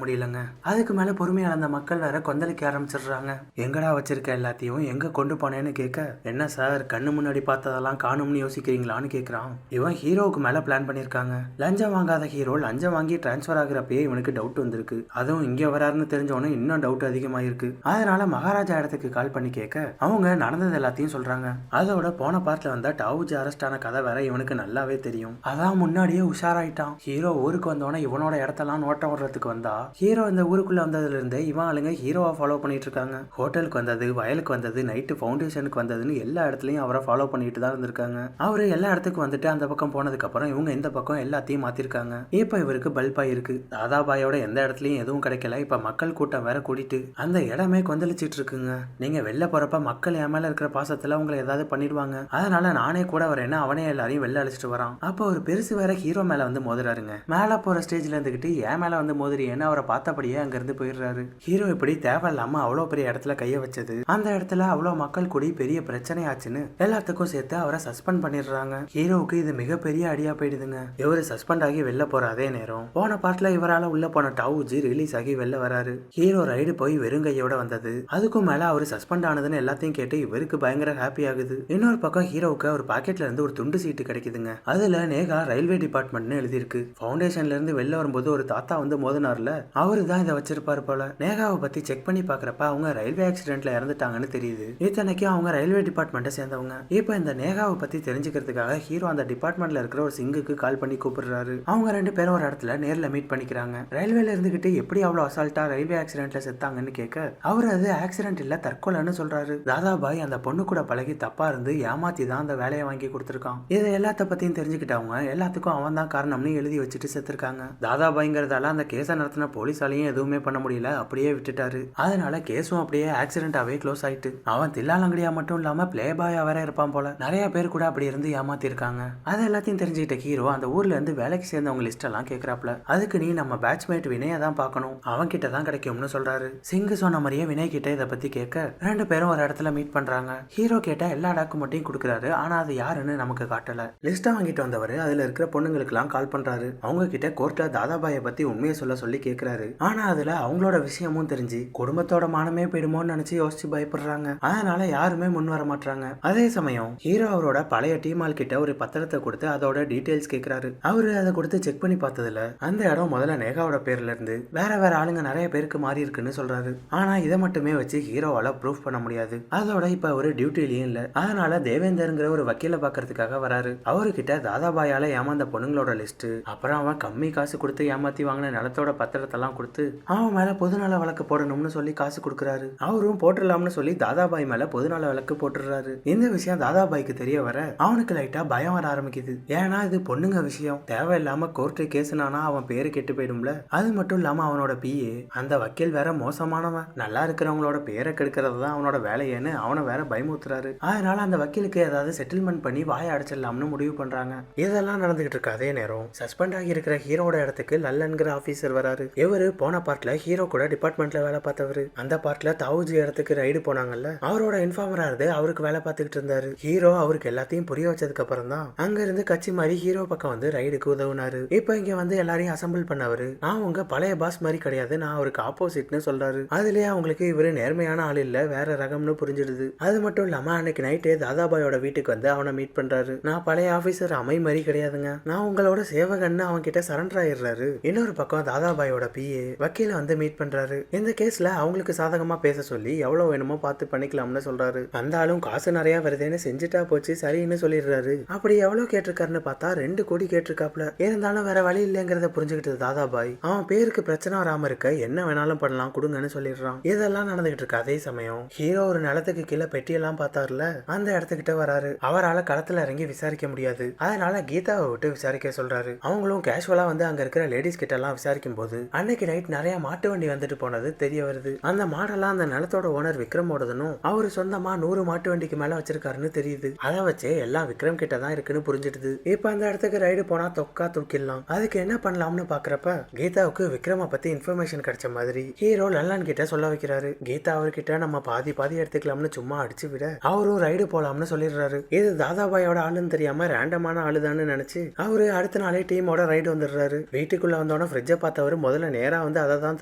A: முடியலங்க. அதுக்கு மேல பொறுமையா இருந்த மக்கள் வேற கொந்தளிக்க ஆரம்பிச்சிடுறாங்க. எங்கடா வச்சிருக்க எல்லாத்தையும், எங்க கொண்டு போனேன்னு கேட்க, என்ன சார் கண்ணு முன்னாடி பார்த்ததெல்லாம் காணும்னு யோசிக்கிறீங்களான்னு கேக்குறான். இவன் ஹீரோவுக்கு மேல பிளான் பண்ணிருக்காங்க. லஞ்சம் வாங்காத ஹீரோ லஞ்சம் வாங்கி டிரான்ஸ்பர் ஆகுறப்பயே இவனுக்கு டவுட் வந்திருக்கு. அதுவும் இங்க வராருன்னு தெரிஞ்சவனே இன்னும் டவுட் அதிகமாயிருக்கு. அதனால மகாராஜா இடத்துக்கு கால் பண்ணி கேட்க அவங்க நடந்தது எல்லாத்தையும் சொல்றாங்க. அதோட போன பார்ட்ல வந்தா டாவுஜி அரெஸ்ட் ஆன கதை வேற இவனுக்கு நல்லாவே தெரியும். அதான் முன்னாடியே உஷாராயிட்டான். ஹீரோ ஊருக்கு வந்தோடனே இவனோட இடத்தெல்லாம் நோட்டம் விடுறதுக்கு வந்தா ஹீரோ இந்த ஊருக்குள்ள வந்ததுல இருந்தே இவன் ஆளுங்க ஹீரோவை ஃபாலோ பண்ணிட்டு இருக்காங்க. ஹோட்டலுக்கு வந்தது, வயலுக்கு வந்தது, நைட்டு ஃபவுண்டேஷனுக்கு வந்ததுன்னு எல்லா இடத்துலயும் அவரை ஃபாலோ பண்ணிட்டு தான் இருந்திருக்காங்க. அவரு எல்லா இடத்துக்கும் வந்துட்டு அந்த பக்கம் போனதுக்கு அப்புறம் இவங்க இந்த பக்கம் எல்லாத்தையும் மாத்திருக்காங்க. இப்ப இவருக்கு பல்பா இருக்கு. தாதாபாயோட எந்த இடத்துலயும் எதுவும் கிடைக்கல. இப்ப மக்கள் கூட்டம் வேற கூட்டிட்டு அந்த இடமே கொந்தளிச்சிட்டு இருக்குங்க. நீங்க வெளில போறப்ப மக்கள் என் மேல இருக்கிற பாசத்துல உங்களை ஏதாவது பண்ணிடுவாங்க, அதனால நானே கூட வரேன்னு அவனே எல்லாரையும் வெளில அழைச்சிட்டு வரான். அப்ப ஒரு பெருசு வேற ஹீரோ மேல வந்து மோதுறாருங்க. மேல போற ஸ்டேஜ்ல இருந்துகிட்டு என் மேல வந்து மோதுறியேன்னு அவரை பார்த்தபடியே அங்க இருந்து போயிடுறாரு. ஹீரோ இப்படி தேவையில்லாம அவ்வளவு பெரிய இடத்துல கைய வச்சது, அந்த இடத்துல அவ்வளவு மக்கள் கூடி பெரிய பிரச்சனை ஆச்சுன்னு எல்லாத்துக்கும் சேர்த்து அவரை சஸ்பெண்ட் பண்ணிடுறாங்க. ஹீரோவுக்கு இது மிகப்பெரிய அடியா போயிடுதுங்க. இவரு சஸ்பெண்ட் ஆகி வெளில போற அதே நேரம் போன பார்ட்ல இவரால உள்ள போன டாவுஜி ரிலீஸ் ஆகி வெளில வராரு. ஹீரோ ரைடு போய் வெறுங்கையோட வந்தது, அதுக்கும் மேல அவரு சஸ்பெண்ட் ஆனதுன்னு எல்லாத்தையும் கேட்டு இவருக்கு பயங்கர ஹாப்பி ஆகுது. இன்னொரு பக்கம் ஹீரோவுக்கு ஒரு பாக்கெட்ல இருந்து ஒரு துண்டு சீட்டு கிடைக்குதுங்க. அதுல நேகா ரயில்வே டிபார்ட்மெண்ட்னு எழுதிருக்கு. ஃபவுண்டேஷன்ல இருந்து வெளில வரும்போது ஒரு தாத்தா வந்து மோதினார்ல, அவரு தான் இதை வச்சிருப்பாரு போல. நேகாவை பத்தி செக் பண்ணி பாக்குறப்ப அவங்க ரயில்வே ஆக்சிடென்ட்ல இறந்துட்டாங்கன்னு தெரியுது. இத்தனைக்கும் அவங்க ரயில்வே டிபார்ட்மெண்ட்டை சேர்ந்தவங்க. இப்ப இந்த நேகாவை பத்தி தெரிஞ்சுக்கிறதுக்காக ஹீரோ அந்த டிபார்ட்மெண்ட்ல இருக்கிற ஒரு சிங்குக்கு கால் பண்ணி கூப்பிடுறாரு. அவங்க ரெண்டு பேரும் ஒரு இடத்துல நேர்ல மீட் பண்ணிக்கிறாங்க. ரயில்வேல இருந்துகிட்டு எப்படி அவ்வளவு அசால்ட்டா ரயில்வே ஆக்சிடென்ட்ல செத்தாங்கன்னு கேட்க அவர் அது ஆக்சிடென்ட் இல்ல தற்கொலைன்னு சொல்றாரு. தாதாபாய் அந்த பொண்ணு கூட பழகி தப்பா இருந்து ஏமாத்தி தான் அந்த வேலையை வாங்கி கொடுத்திருக்கான். இது எல்லாத்த பத்தியும் தெரிஞ்சுக்கிட்டவங்க எல்லாத்துக்கும் அவன் தான் காரணம்னு எழுதி வச்சுட்டு செத்துருக்காங்க. தாதாபாய்ங்கிறதால அந்த கேஸை நடத்தின போலீஸாலையும் எதுவுமே பண்ண முடியல, அப்படியே விட்டுட்டாரு. அதனால கேஸும் அப்படியே ஆக்சிடென்டாவே க்ளோஸ் ஆயிட்டு அவன் தில்லாலங்கடியா மட்டும் இல்லாம பிளே பாயா வேற இருப்பான் போல. நிறைய பேர் கூட அப்படி இருந்து ஏமாத்தி இருக்காங்க. அது எல்லாத்தையும் தெரிஞ்சுக்கிட்ட ஹீரோ அந்த ஊர்ல இருந்து வேலைக்கு சேர்ந்தவங்க லிஸ்ட் எல்லாம் கேட்கறாப்ல. அதுக்கு நீ நம்ம பேட்ச்மேட் வினய தான் பார்க்கணும், அவன் கிட்ட தான் கிடைக்கும்னு சொல்றாரு. சிங்கு சொன்ன மாதிரியே வினய் கிட்ட இதை பத்தி கேட்க ரெண்டு பேரும் ஒரு இடத்துல மீட் பண்றாங்க. ஹீரோ கேட்ட எல்லா டாக்குமெண்ட்டையும் கொடுக்குறாரு. ஆனா அது யாருன்னு நமக்கு காட்டல. லிஸ்ட்டை வாங்கிட்டு வந்தவர் அதுல இருக்கிற பொண்ணுங்களுக்கு எல்லாம் கால் பண்றாரு. அவங்க கிட்ட கோர்ட்ல தாதாபாயை பத்தி உண்மையை சொல்ல சொல்லி கேட்கிறாரு. ஆனா அதுல அவங்களோட விஷயமும் தெரிஞ்சு குடும்பத்தோட மானமே போயிடுமோன்னு நினைச்சு யோசிச்சு பயப்படுறாங்க. அதனால யாருமே முன் வர மாட்டாங்க. அதே சமயம் ஹீரோ அவரோட பழைய டீமால் கிட்ட ஒரு பத்திரத்தை கொடுத்து அதோட டீடைல்ஸ் கேட்கிறாரு. அவரு அதை கொடுத்து செக் பண்ணி பார்த்ததுல அந்த இடம் முதல்ல நேகாவோட பேர்ல இருந்து வேற வேற ஆளுங்க நிறைய பேருக்கு மாறி இருக்குன்னு சொல்றாரு. ஆனா இதை மட்டுமே வச்சு ஹீரோவால ப்ரூஃப் பண்ண முடியாது. அதோட இப்ப ஒரு டியூட்டிலயும் இல்ல. அதனால தேவேந்தர்ங்கிற ஒரு வக்கீல பாக்குறதுக்காக வராரு. அவர்கிட்ட தாதாபாயால ஏமாந்த பொண்ணுங்களோட லிஸ்ட், அப்புறம் அவன் கம்மி காசு கொடுத்து ஏமாத்தி வாங்கின நிலத்தோட பத்திரத்தை எல்லாம் கொடுத்து அவன் மேல பொதுநல வழக்கு போடணும்னு சொல்லி காசு கொடுக்கறாரு. அவரும் போட்டுடலாம்னு சொல்லி தாதாபாய் மேல பொதுநல வழக்கு போட்டுறாரு. இந்த விஷயம் தாதாபாய்க்கு தெரிய வர அவனுக்கு லைட்டா பயம் வர ஆரம்பிக்குது. ஏன்னா இது பொண்ணுங்க விஷயம், தேவையில்லாம கோர்ட்டு கேஸ்னானா அவன் பேரு கெட்டு போயிடும்ல. அது மட்டும் இல்லாம அவனோட பிஏ அந்த வக்கீல் வேற மோசமானவன், நல்லா இருக்கிறவங்களோட பேரை கெடுக்கிறது தான் அவனோட வேலையேன்னு அவனை வேற பயமுத்துறாரு. அதனால அந்த வக்கீலுக்கு ஏதாவது செட்டில்மெண்ட் பண்ணி வாயை அடைச்சிடலாம்னு முடிவு பண்றாங்க. இதெல்லாம் நடந்துகிட்டு இருக்க அதே நேரம் சஸ்பெண்ட் ஆகி இருக்கிற ஹீரோட இடத்துக்கு லல்லன்கிற ஆபீசர் வராரு. இவரு போன பார்ட்ல ஹீரோ கூட டிபார்ட்மெண்ட்ல வேலை பார்த்தவரு. அந்த பார்ட்ல தாவூஜி இடத்துக்கு ரைடு போனாங்கல்ல, அவரோட இன்ஃபார்மரா இருந்து அவருக்கு வேலை பார்த்துக்கிட்டு இருந்தாரு. ஹீரோ அவருக்கு எல்லாத்தையும் புரிய வச்சதுக்கு அப்புறம் தான் அங்க இருந்து கட்சி மாதிரி ஹீரோ பக்கம் வந்து ரைடுக்கு உதவுனாரு. இப்ப இங்க வந்து எல்லாரையும் அசம்பிள் பண்ணவரு நான் உங்க பழைய பாஸ் மாதிரி கிடையாது, நான் அவருக்கு ஆப்போசிட்னு சொல்றாரு. அதுலயே அவங்களுக்கு இவரு நேர்மையான ஆள் இல்ல, வேற ரகம்னு புரிஞ்சிடுது. அது மட்டும் இல்லாம அன்னைக்கு நைட்டே தாதாபாயோட வீட்டுக்கு வந்து அவனை மீட் பண்றாரு. நான் பழைய ஆபீசர் அமை மாதிரி கிடையாதுங்க, நான் உங்களோட சேவகன்னு அவன் கிட்ட சரண்டர் ஆயிடுறாரு. இன்னொரு பக்கம் தாதாபாயோட பிஏ வக்கீல வந்து மீட் பண்றாரு. இந்த கேஸ்ல அவங்களுக்கு சாதகமா பேச சொல்லி எவ்வளவு வேணுமோ பார்த்து பண்ணிக்கலாம்னு சொல்றாரு. அந்த ஆளும் காசு நிறைய வருதுன்னு செஞ்சுட்டா போச்சு சரின்னு சொல்லிடுறாரு. அப்படி எவ்வளவு கேட்டிருக்காருன்னு பார்த்தா 2 கோடி கேட்டிருக்காப்ல. இருந்தாலும் வேற வழி இல்லைங்கிறத புரிஞ்சுக்கிட்டு தாதாபாய் அவன் பேருக்கு பிரச்சனை வராம இருக்க என்ன வேணாலும் பண்ணலாம் கொடுங்கன்னு சொல்லிடுறான். இதெல்லாம் நடந்துகிட்டு இருக்கு. அதே சமயம் ஹீரோ ஒரு நிலத்துக்கு கீழே பெட்டியெல்லாம் பார்த்தாருல, அந்த இடத்துக்கிட்ட வராரு. அவரால் களத்துல இறங்கி விசாரிக்க முடியாது. அதனால கீதாவை விட்டு விசாரிக்க சொல்றாரு. அவங்களும் கேஷுவலா வந்து அங்க இருக்கிற லேடிஸ் கிட்ட எல்லாம் விசாரிக்கும் போது அன்னைக்கு நைட் நிறைய மாட்டு வண்டி வந்துட்டு போனது தெரிய வருது. அந்த மாடெல்லாம் அந்த நிலத்தோட ஓனர் விக்ரமோடதும் அவரு சொந்தமா 100 மாட்டு வண்டிக்கு மேல வச்சிருக்காருன்னு தெரியுது. அதை வச்சு எல்லாம் விக்ரம் கிட்ட தான் இருக்குன்னு புரிஞ்சிடுது. இப்ப அந்த இடத்துக்கு ரைடு போனா தொக்கா தூக்கிடலாம். அதுக்கு என்ன பண்ணலாம்னு பாக்குறப்ப கீதாவுக்கு விக்ரம பத்தி இன்ஃபர்மேஷன் கிடைச்ச மாதிரி ஹீரோ லல்லன் கிட்ட சொல்ல வைக்கிறாரு. கீதா அவர்கிட்ட நம்ம பாதி எடுத்துக்கலாம்னு சும்மா அடிச்சு விட அவரும் ரைடு போலாம்னு சொல்லிடுறாரு. இது தாதாபாயோட ஆளுன்னு தெரியாம ரேண்டமான ஆளுதான்னு நினைச்சு அவரு அடுத்த நாளே டீமோட ரைடு வந்துடுறாரு. வீட்டுக்குள்ள வந்தோட ஃப்ரிட்ஜை பார்த்தவரு முதல்ல நேரா வந்து அதை தான்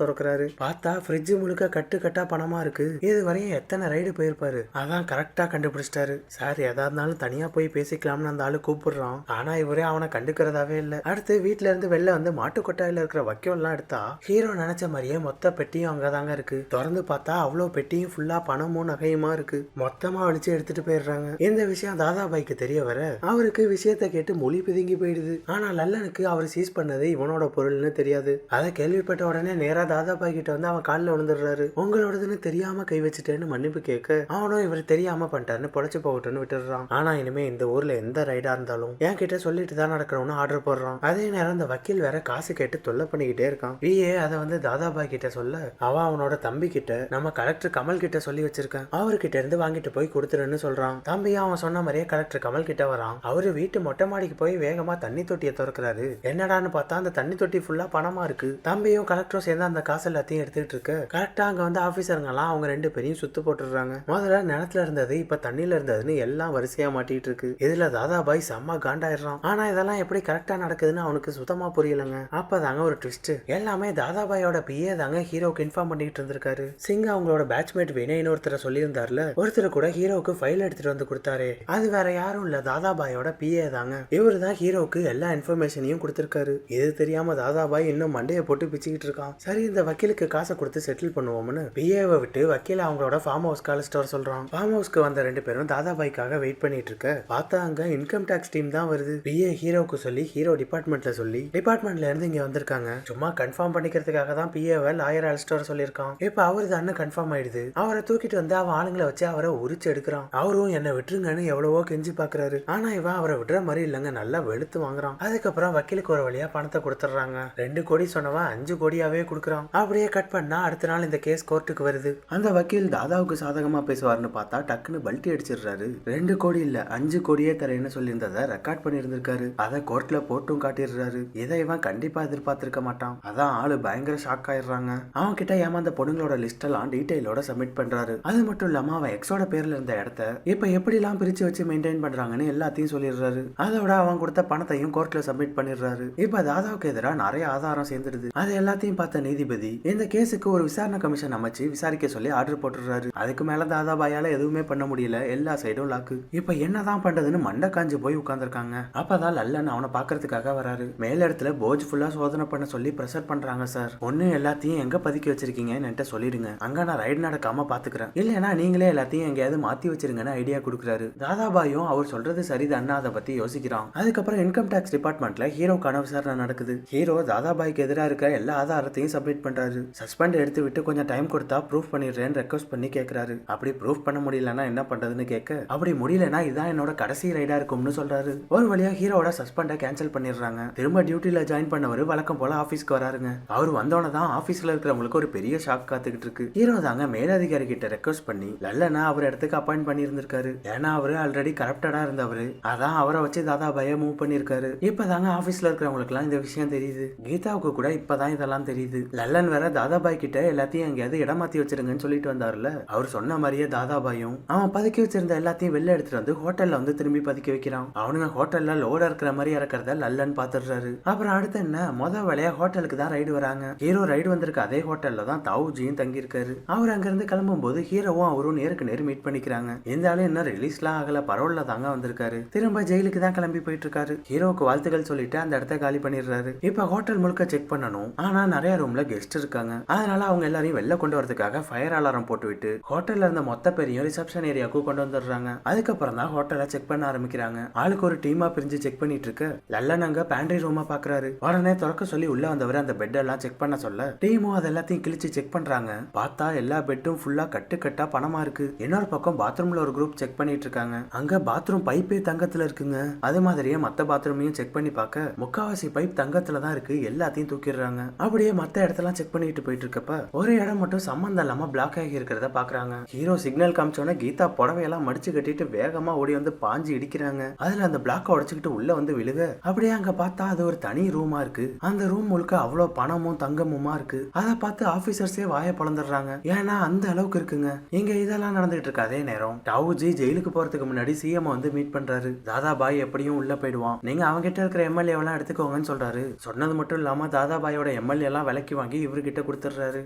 A: திறக்கிறாரு. பார்த்தா ஃப்ரிட்ஜ் முழுக்க கட்டா பணமா இருக்கு. இது வரையும் எத்தனை ரைடு போயிருப்பாரு. அதான் கரெக்டா கண்டுபிடிச்சிட்டாரு. சார் எதா இருந்தாலும் தனியா போய் பேசிக்கலாம்னு அந்த ஆளு கூப்பிடுறான். ஆனா இவரே அவனை கண்டுக்கிறதாவே இல்ல. அடுத்து வீட்டுல இருந்து வெளில வந்து மாட்டு கொட்டாயில இருக்கிற வைக்கோல் எல்லாம் எடுத்தா ஹீரோ நினைச்ச மாதிரியே மொத்த பெட்டியும் அங்கதாங்க இருக்கு. திறந்து பார்த்தா அவ்வளவு பெட்டியும் ஃபுல்லா பணமும் நகையுமா இருக்கு. மொத்தமா வலிச்சு எடுத்துட்டு போயிடுறாங்க. இந்த விஷயம் தாதாபாய்க்கு தெரிய வர அவருக்கு விஷயத்தை கேட்டு மொழி பிதுங்கி போயிடுது. ஆனா லல்லனுக்கு அவர் சீஸ் பண்ணது இவனோட பொருள்னு தெரியாது. அதை கேள்விப்பட்ட உடனே நேரா தாதாபாய் கிட்ட வந்து அவன் காலில் விழுந்துடுறாரு. உங்களோடதுன்னு தெரியாம கை வச்சுட்டேன்னு மன்னிப்பு கேட்க அவனும் இவர் தெரியாம பண்ணிட்டாருன்னு பொழைச்சு போகட்டுன்னு விட்டுடுறான். ஆனா இனிமே இந்த ஊர்ல எந்த ரைடா இருந்தாலும் என் கிட்ட சொல்லிட்டு தான் நடக்கணும்னு ஆர்டர் போடுறான். அதே நேரம் இந்த வக்கீல் வேற காசு கேட்டு தொல்லை பண்ணிக்கிட்டே இருக்கான். பிஏ அதை வந்து தாதாபாய் கிட்ட சொல்ல அவனோட தம்பி கிட்ட நம்ம கலெக்டர் கமல் கிட்ட சொல்லி வச்சிருக்கேன், அவர்கிட்ட இருந்து வாங்கிட்டு போய் கொடுத்துருன்னு சொல்றான். தம்பியும் அவன் சொன்ன மாதிரியே கலெக்டர் கமல் கிட்ட வரான். அவரு வீட்டு மொட்டை மாடிக்கு போய் வேகமா தண்ணி தொட்டியை திறக்கிறாரு. என்னடான்னு பார்த்தா அந்த தண்ணி தொட்டி ஃபுல்லா பணமா இருக்கு. தம்பியும் கலெக்டரும் சேர்ந்து அந்த காசு எல்லாத்தையும் எடுத்துட்டு இருக்கு. கரெக்டா அங்க வந்து ஆபீசருங்க எல்லாம் அவங்க 2 பேரையும் சுத்து போட்டுடுறாங்க. முதல்ல நிலத்துல இருந்தது இப்ப தண்ணியில இருந்ததுன்னு எல்லாம் வரிசையா மாட்டிட்டு இருக்கு. இதுல தாதாபாய் செம்ம காண்டாயிடுறான். ஆனா இதெல்லாம் எப்படி கரெக்டா நடக்குதுன்னு அவனுக்கு சுத்தமா புரியலங்க. அப்பதாங்க ஒரு ட்விஸ்ட். எல்லாமே தாதாபாயோட பிஏ தாங்க ஹீரோக்கு இன்ஃபார்ம் பண்ணிட்டு இருந்திருக்காரு. சிங் அவங்களோட பேட்ச்மேட் வினய்னு ஒருத்தரை சொல்லியிருந்தாருல, ஒருத்தர் கூட ஹீரோக்கு ஃபைல் எடுத்துட்டு வந்து கொடுத்தாரு. அது வேற யாரும் இல்ல, தாதாபாயோட பிஏ தாங்க. இவரு தான் ஹீரோக்கு எல்லா இன்ஃபர்மேஷனையும் கொடுத்திருக்காரு. இது தெரியாம தாதாபாய் இன்னும் மண்டையை போட்டு பிச்சுக்கிட்டு இருக்கான். சரி இந்த வக்கீலுக்கு காசை கொடுத்து செட்டில் பண்ணுவோம்னு பிஏவை விட்டு வக்கீல் அவங்களோட ஃபார்ம் ஹவுஸ் அழைச்சிட்டு வர சொல்றான். ஃபார்ம் ஹவுஸ்க்கு வந்த 2 பேரும் தாதாபாய்க்காக வெயிட் பண்ணிட்டு இருக்க பார்த்தா அங்க இன்கம் டாக்ஸ் டீம் தான் வருது. பிஏ ஹீரோக்கு சொல்லி ஹீரோ டிபார்ட்மெண்ட்ல சொல்லி டிபார்ட்மெண்ட்ல இருந்து இங்க வந்திருக்காங்க. சும்மா கன்ஃபார்ம் பண்ணிக்கிறதுக்காக தான் பிஏவை லாயர் அழைச்சிட்டு வர சொல்லியிருக்கான். இப்ப அவரு தான் கன்ஃபார்ம் ஆயிடுது. அவரை தூக்கிட்டு வந்து அவன் ஆளுங்களை வச்சு அவரை உரிச்சு எடுக்கிறான். அவரும் என்ன விட்டுருங்கன்னு எவ்வளவோ கெஞ்சி பாக்குறாரு. ஆனா இவன் அவரை விடுற மாதிரி இல்லங்க, நல்லா வெளுத்து வாங்குறான். அதுக்கப்புறம் வக்கீலுக்கு ஒரு வழியா பணத்தை கொடுத்துறாங்க. 2 கோடி சொன்னவன் 5 கோடியாவே கொடுக்குறான். அப்படியே கட் பண்ணா அடுத்த நாள் இந்த கேஸ் கோர்ட்டுக்கு வருது. அந்த வக்கீல் தாதாவுக்கு சாதகமா பேசுவாருன்னு பார்த்தா டக்குன்னு பல்ட்டி அடிச்சிடுறாரு. 2 கோடி இல்ல 5 கோடியே தரேன்னு சொல்லியிருந்ததை ரெக்கார்ட் பண்ணியிருந்திருக்காரு. அதை கோர்ட்ல போட்டும் காட்டிடுறாரு. இதை இவன் கண்டிப்பா எதிர்பார்த்திருக்க மாட்டான். அதான் ஆளு பயங்கர ஷாக் ஆயிடுறாங்க. அவன் கிட்ட ஏமாந்த பொண்ணுங்களோட லிஸ்ட் எல்லாம் டீடைலோட சப்மிட் பண்றாரு. அது மட்டும் இல்லாம அவன் எக்ஸோட பேர்ல இருந்த இடத்த இப்ப எப்படி எல்லாம் பிரிச்சு வச்சு மெயின்டைன் பண்றாங்கன்னு எல்லாத்தையும் சொல்லிடுறாரு. அதோட அவன் கொடுத்த பணத்தையும் கோர்ட்ல சப்மிட் பண்ணிடுறாரு. இப்ப தாதாவுக்கு எதிராக நிறைய ஆதாரம் சேர்ந்துடுது. அது எல்லாத்தையும் பார்த்த நீதிபதி இந்த கேஸுக்கு ஒரு விசாரணை கமிஷன் அமைச்சு விசாரிக்க சொல்லி ஆர்டர் போட்டுறாரு. அதுக்கு மேல தாதாபாயால எதுவுமே பண்ண முடியல. எல்லா சைடும் லாக்கு. இப்ப என்னதான் பண்றதுன்னு மண்டை காஞ்சு போய் உட்கார்ந்துருக்காங்க. அப்பதான் லல்லன் அவனை பாக்குறதுக்காக வராரு. மேல இடத்துல போஜ் ஃபுல்லா சோதனை பண்ண சொல்லி பிரஷர் பண்றாங்க. சார் ஒண்ணு எல்லாத்தையும் எங்க பதுக்கி வச்சிருக்கீங்கன்னு என்கிட்ட சொல்லிடுங்க, அங்க நான் ரைடு நடக்காம பாத்துக்கிறேன். இல்லைன்னா நீங்களே எல்லாத்தையும் எங்கேயாவது மாத்தி வச்சிருங்கன்னு ஐடியா கொடுக்குறாரு. தாதாபாயும் அவர் சொல்றது சரிதான் அதை பத்தி யோசிக்கிறான். அதுக்கப்புறம் இன்கம் டாக்ஸ் டிபார்ட்மெண்ட்ல ஹீரோக்கான விசாரணை நடக்குது. ஹீரோ தாதாபாய்க்கு எதிராக இருக்க எல்லா ஆதாரத்தையும் சப்மிட் பண்றாரு. சஸ்பெண்ட் எடுத்து விட்டு கொஞ்சம் டைம் கொடுத்தா ப்ரூஃப் பண்ணிடுறேன்னு ரெக்வஸ்ட் பண்ணி கேட்கிறாரு. அப்படி ப்ரூஃப் பண்ண முடியலன்னா என்ன பண்றதுன்னு கேட்க, அப்படி முடியலன்னா இதான் என்னோட கடைசி ரைடா இருக்கும்னு சொல்றாரு. ஒரு வழியா ஹீரோட சஸ்பெண்டை கேன்சல் பண்ணிடுறாங்க. திரும்ப டியூட்டில ஜாயின் பண்ணவர் வழக்கம் போல ஆபீஸ்க்கு வராருங்க. அவர் வந்தோட தான் ஆபீஸ்ல இருக்கிறவங்களுக்கு ஒரு பெரிய ஷாக் காத்துக்கிட்டு இருக்கு. ஹீரோ தாங்க மேலதிகாரி கிட்ட ரெக்வஸ்ட் பண்ணி லல்லனா அவர் இடத்துக்கு அப்பாயிண்ட் பண்ணி இருந்திருக்காரு. ஏன்னா அவரு ஆல்ரெடி கரப்டடா இருந்தவரு. அதான் அவரை வச்சு தாதாபாய மூவ் பண்ணிருக்காரு. இப்பதாங்க ஆபீஸ்ல இருக்கிறவங்களுக்கு எல்லாம் இந்த விஷயம் தெரியுது. கீதாவுக்கு கூட இப்பதான் இதெல்லாம் தெரியுது. லல்லன் வேற தாதாபாய் கிட்ட எல்லாத்தையும் எங்கேயாவது இடமாத்தி வச்சிருங்கன்னு சொல்லிட்டு வந்தாருல. அவர் சொன்ன மாதிரியே தாதாபாயும் அவன் பதுக்கி வச்சிருந்த எல்லாத்தையும் வெளில எடுத்துட்டு வந்து ஹோட்டல்ல வந்து திரும்பி பதுக்கி வைக்கிறான். அவனுங்க ஹோட்டல்ல லோட இருக்கிற மாதிரி இறக்கிறத லல்லன் பாத்துடுறாரு. அப்புறம் அடுத்து என்ன, முதல் வேலையா ஹோட்டலுக்கு தான் ரைடு வராங்க. ஹீரோ ரைடு வந்திருக்க அதே ஹோட்டல்ல தான் தாவுஜியும் தங்கி இருக்காரு. அவர் அங்க இருந்து கிளம்பும் போது ஹீரோவும் அவரும் நேருக்கு நேர் மீட் பண்ணிக்கிறாங்க. இந்த ஆளு இன்னும் ரிலீஸ்லாம் ஆகல, பரோல்ல தாங்க வந்திருக்காரு. திரும்ப ஜெயிலுக்கு தான் கிளம்பி போயிட்டு இருக்காரு. ஹீரோவுக்கு வாழ்த்துக்கள் சொல்லிட்டு அந்த இடத்த காலி பண்ணிடுறாரு. இப்ப ஹோட்டல் முழுக்க செக் பண்ணணும். ஆனா நிறைய ரூம்ல கெஸ்ட் இருக்காங்க. இருக்காங்க. அதனால அவங்க எல்லாரையும் வெளில கொண்டு வரதுக்காக ஃபயர் அலாரம் போட்டுவிட்டு ஹோட்டல்ல இருந்த மொத்த பேரையும் ரிசப்ஷன் ஏரியாவுக்கு கொண்டு வந்துடுறாங்க. அதுக்கப்புறம் தான் ஹோட்டலை செக் பண்ண ஆரம்பிக்கிறாங்க. ஆளுக்கு ஒரு டீமா பிரிஞ்சு செக் பண்ணிட்டு இருக்க லல்லன் அங்க பேண்ட்ரி ரூமா பாக்குறாரு. உடனே திறக்க சொல்லி உள்ள வந்தவர் அந்த பெட் எல்லாம் செக் பண்ண சொல்ல டீமும் அது எல்லாத்தையும் கிழிச்சு செக் பண்றாங்க. பார்த்தா எல்லா பெட்டும் ஃபுல்லா கட்டா பணமா இருக்கு. இன்னொரு பக்கம் பாத்ரூம்ல ஒரு குரூப் செக் பண்ணிட்டு இருக்காங்க. அங்க பாத்ரூம் பைப்பே தங்கத்துல இருக்குங்க. அது மாதிரியே மத்த பாத்ரூமையும் செக் பண்ணி பார்க்க முக்காவாசி பைப் தங்கத்துல தான் இருக்கு. எல்லாத்தையும் தூக்கிடுறாங்க. அப்படியே மத்த இடத்தெல்லாம் செக் பண்ணிட்டு போயிட்டு இருக்கப்ப ஒரு இடம் மட்டும் சம்பந்தம் இல்லாம பிளாக் ஆகி இருக்கிறத பாக்குறாங்க. ஹீரோ சிக்னல் காமிச்சோன்னா கீதா புடவையெல்லாம் மடிச்சு கட்டிட்டு வேகமா ஓடி வந்து பாஞ்சு இடிக்கிறாங்க. அதுல அந்த பிளாக்க உடைச்சுக்கிட்டு உள்ள வந்து விழுக அப்படியே அங்க பார்த்தா அது ஒரு தனி ரூமா இருக்கு. அந்த ரூம் முழுக்க அவ்வளவு பணமும் தங்கமுமா இருக்கு. அதை பார்த்து ஆபீசர்ஸே வாய பழந்துடுறாங்க. ஏன்னா அந்த அளவுக்கு இருக்குங்க. இங்க இதெல்லாம் நடந்துட்டு இருக்கு. அதே நேரம் டாவுஜி ஜெயிலுக்கு போறதுக்கு முன்னாடி சிஎம் வந்து மீட் பண்றாரு. தாதாபாய் எப்படியும் உள்ள போயிடுவான். நீங்க அவங்க கிட்ட இருக்கிற எம்எல்ஏ எல்லாம் எடுத்துக்கோங்கன்னு சொல்றாரு. சொன்னது மட்டும் இல்லாம தாதாபாயோட எம்எல்ஏ எல்லாம் விலைக்கு வாங்கி இவர்கிட்ட கொடுத்துடுறாரு.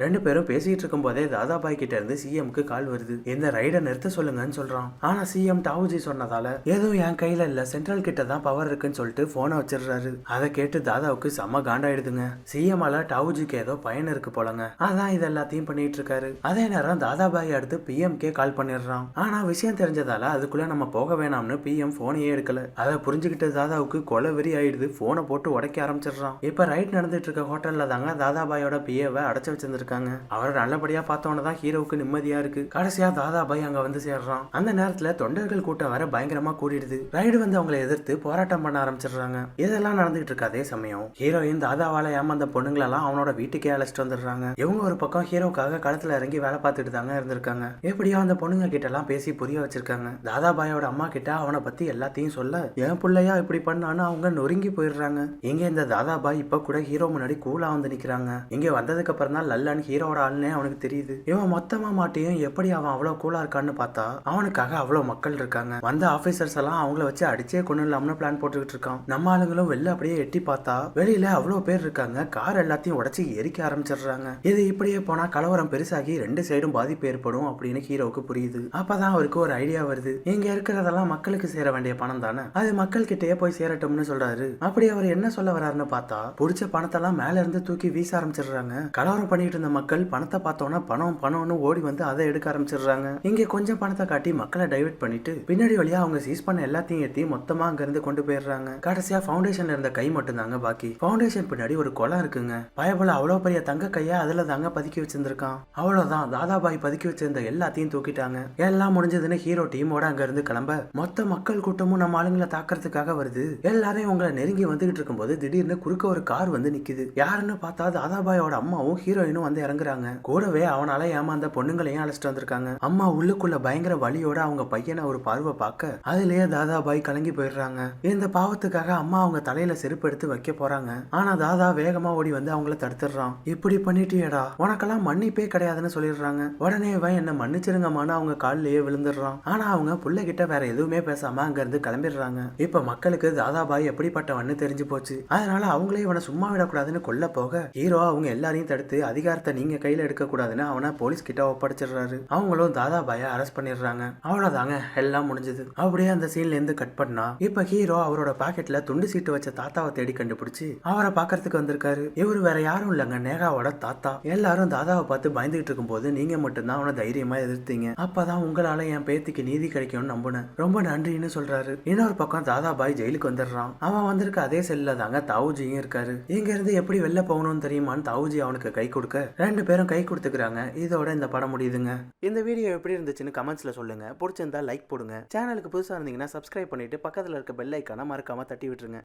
A: ரெண்டு பேரும் பேசிட்டு இருக்கும் போதே தாதாபாய் கிட்ட இருந்து சிஎம்க்கு கால் வருது. இந்த ரைடை நிறுத்த சொல்லுங்கன்னு சொல்றான். ஆனா சிஎம் டாவுஜி சொன்னதால எதுவும் என் கையில இல்ல, சென்ட்ரல் கிட்ட தான் பவர் இருக்குன்னு சொல்லிட்டு போனை வச்சிடுறாரு. அதை கேட்டு தாதாவுக்கு செம்ம காண்டாயிடுதுங்க. சிஎம்ஆல டாவுஜிக்கு ஏதோ பயன் இருக்கு போலங்க. அதான் இது எல்லாத்தையும் பண்ணிட்டு இருக்காரு. அதே நேரம் தாதாபாய் அடுத்து பிஎம்கே கால் பண்ணிடுறான். ஆனா விஷயம் தெரிஞ்சதால அதுக்குள்ள நம்ம போக வேணாம்னு பிஎம் போனையே எடுக்கல. அதை புரிஞ்சுக்கிட்ட தாதாவுக்கு கொலை வெறி ஆயிடுது. போனை போட்டு உடைக்க ஆரம்பிச்சிடுறான். இப்ப ரைட் நடந்துட்டு இருக்க ஹோட்டல்ல தாங்க தாதாபாயோட பிஏவை அடைச்சு வச்சிருந்திருக்காங்க. அவரை நல்லபடியா பார்த்தோன்னு தான் ஹீரோவுக்கு நிம்மதியா இருக்கு. கடைசியா தாதாபாய் அங்க வந்து சேர்றான். அந்த நேரத்துல தொண்டர்கள் கூட்டம் வர பயங்கரமா கூடிடுது. ரைடு வந்து அவங்களை எதிர்த்து போராட்டம் பண்ண ஆரம்பிச்சிடுறாங்க. இதெல்லாம் நடந்துட்டு இருக்க அதே சமயம் ஹீரோயின் தாதாவால ஏமாந்த பொண்ணுங்களெல்லாம் அவனோட வீட்டுக்கே அழைச்சிட்டு வந்துடுறாங்க. இவங்க ஒரு பக்கம் ஹீரோக்காக களத்துல இறங்கி வேலை பார்த்துட்டு தாங்க இருந்திருக்காங்க. எப்படியோ அந்த பொண்ணுங்க கிட்ட எல்லாம் பேசி புரிய வச்சிருக்காங்க. தாதாபாயோட அம்மா கிட்ட அவனை பத்தி எல்லாத்தையும் சொல்ல என் பிள்ளையா இப்படி பண்ணான்னு அவங்க நொறுங்கி போயிடுறாங்க. இங்க இந்த தாதாபாய் இப்ப கூட ஹீரோ முன்னாடி கூலா வந்து நிக்கிறாங்க. இங்க வந்ததுக்கு அப்புறம் தான் லல்லன் ஹீரோட ஆளுனே அவனுக்கு தெரியுது. இவன் மொத்தமா மாட்டியும் எப்படி அவன் அவ்வளவு கூலா இருக்கான்னு பார்த்தா அவனுக்காக அவ்வளவு மக்கள் இருக்காங்க. வந்த ஆபீசர்ஸ் எல்லாம் அவங்கள வச்சு அடிச்சே கொண்டுலாம்னு பிளான் போட்டுக்கிட்டு இருக்கான். நம்ம ஆளுங்களும் வெளில அப்படியே எட்டி பார்த்தா வெளியில அவ்வளவு பேர் இருக்காங்க. கார் எல்லாத்தையும் உடைச்சு எரிக்க ஆரம்பிச்சிடுறாங்க. இது இப்படியே போனா கலவரம் பெருசாகி ரெண்டு சைடும் பாதிப்பு ஏற்படும் அப்படின்னு ஹீரோவுக்கு புரியுது. அப்பதான் அவருக்கு ஒரு ஐடியா வருது. இங்க இருக்கிறதெல்லாம் மக்களுக்கு சேர வேண்டிய பணம் தானே, அது மக்கள் கிட்டே போய் சேரட்டும்னு சொல்றாரு. அப்படி அவர் என்ன சொல்ல வர்றாருன்னு பார்த்தா புடிச்ச பணத்தெல்லாம் மேல இருந்து தூக்கி வீச ஆரம்பிச்சிடுறாங்க. கலவரம் பண்ணிட்டு இருந்த மக்கள் பணத்தை பார்த்தோன்னா பணம்னு ஓடி வந்து அதை எடுக்க ஆரம்பிச்சிடுறாங்க. இங்க கொஞ்சம் பணத்தை காட்டி மக்களை டைவர்ட் பண்ணிட்டு பின்னாடி வழியா அவங்க சீஸ் பண்ண எல்லாத்தையும் ஏத்தி மொத்தமா அங்க இருந்து கொண்டு போயிடுறாங்க. கடைசியா ஃபவுண்டேஷன்ல இருந்த கை மட்டும் தாங்க பாக்கி. ஃபவுண்டேஷன் பின்னாடி ஒரு குளம் இருக்குங்க. பயபுல அவ்வளவு பெரிய தங்க கையா அதுல தாங்க பதுக்கி வச்சிருந்திருக்கான். அவ்வளவுதான், தாதாபாய் பதுக்கி வச்சிருந்த எல்லாத்தையும் தூக்கிட்டாங்க. எல்லாம் முடிஞ்சதுன்னு ஹீரோ டீமோட அங்க இருந்து கிளம்ப மொத்த மக்கள் கூட்டமும் நம்ம ஆளுங்களை தாக்குறதுக்காக வருது. எல்லாரும் உங்களை நெருங்கி வந்துகிட்டு இருக்கும்போது திடீர்னு குறுக்க ஒரு கார் வந்து நிக்குது. யாருன்னு பார்த்தா தாதாபாயோட அம்மாவும் ஹீரோயினும் வந்து இறங்குறாங்க. கூடவே அவனால ஏமாந்த பொண்ணுங்களையும் அழைச்சிட்டு வந்திருக்காங்க. அம்மா உள்ளுக்குள்ள பயங்கர வலியோட அவங்க பையனை ஒரு பார்வை பார்க்க அதுலயே தாதாபாய் கலங்கி போயிடுறாங்க. இந்த பாவத்துக்காக அம்மா அவங்க தலையில செருப்பு எடுத்து வைக்க போறாங்க. ஆனா தாதா வேகமா ஓடி வந்து அவங்கள தடுத்துடுறான். இப்படி பண்ணிட்டியடா, உனக்கெல்லாம் மன்னிப்பே கிடையாதுன்னு சொல்லிடுறாங்க. உடனே இவன் என்ன மன்னிச்சிருங்கம்மான்னு அவங்க காலிலேயே விழுந்துடுறான். ஆனா அவங்க புள்ள கிட்ட வேற எதுவுமே பேசாம அங்க இருந்து கிளம்பிடுறாங்க. இப்ப மக்களுக்கு தாதாபாய் எப்படிப்பட்டவன்னு தெரிஞ்சு போச்சு. அதனால அவங்களே இவனை சும்மா விடக்கூடாதுன்னு கொல்ல போக ஹீரோ அவங்க எல்லாரையும் தடுத்து அதிகாரத்தை நீங்க கையில எடுக்க கூடாதுன்னு அவனை போலீஸ் கிட்ட ஒப்படைச்சிடுறாரு. அவங்களும் தாதாபாய அரெஸ்ட் பண்ணிடுறாங்க. அவ்வளவுதாங்க, எல்லாம் முடிஞ்சது. அப்படியே அந்த சீன்ல இருந்து கட் பண்ணா இப்ப ஹீரோ அவரோட பாக்கெட்ல துண்டு சீட்டு வச்ச தாத்தாவை தேடி கண்டுபிடிச்சு அவரை பாக்கிறதுக்கு வந்திருக்காரு. இவரு வேற யாரும் இல்லங்க, நேகாவோட தாத்தா. எல்லாரும் தாதாவை பார்த்து பயந்துகிட்டு இருக்கும் போது நீங்க மட்டும்தான் அவனை தைரியமா எதிர்த்தீங்க. அப்பதான் உங்களால என் பேத்திக்கு நீதி கிடைக்கும்னு நம்புனேன், ரொம்ப நன்றின்னு சொல்றாரு. இன்னொரு பக்கம் தாதாபாய் ஜெயிலுக்கு வந்துடுறான். அவன் வந்திருக்க அதே செல்ல தாங்க தாவுஜியும் இருக்காரு. இங்க இருந்து எப்படி வெளில போகணும்னு தெரியுமான்னு தாவுஜி அவனுக்கு கை கொடுக்க ரெண்டு பேரும் கை கொடுத்துக்கிறாங்க. இதோட இந்த படம் முடியுதுங்க. இந்த வீடியோ எப்படி இருந்துச்சுன்னு கமெண்ட்ஸ்ல சொல்லுங்க. பிடிச்சிருந்தா லைக் போடுங்க. சேனலுக்கு புதுசா இருந்தீங்கன்னா சப்ஸ்கிரைப் பண்ணிட்டு பக்கத்துல இருக்க பெல் ஐக்கான மறக்காம தட்டி விட்டுருங்க.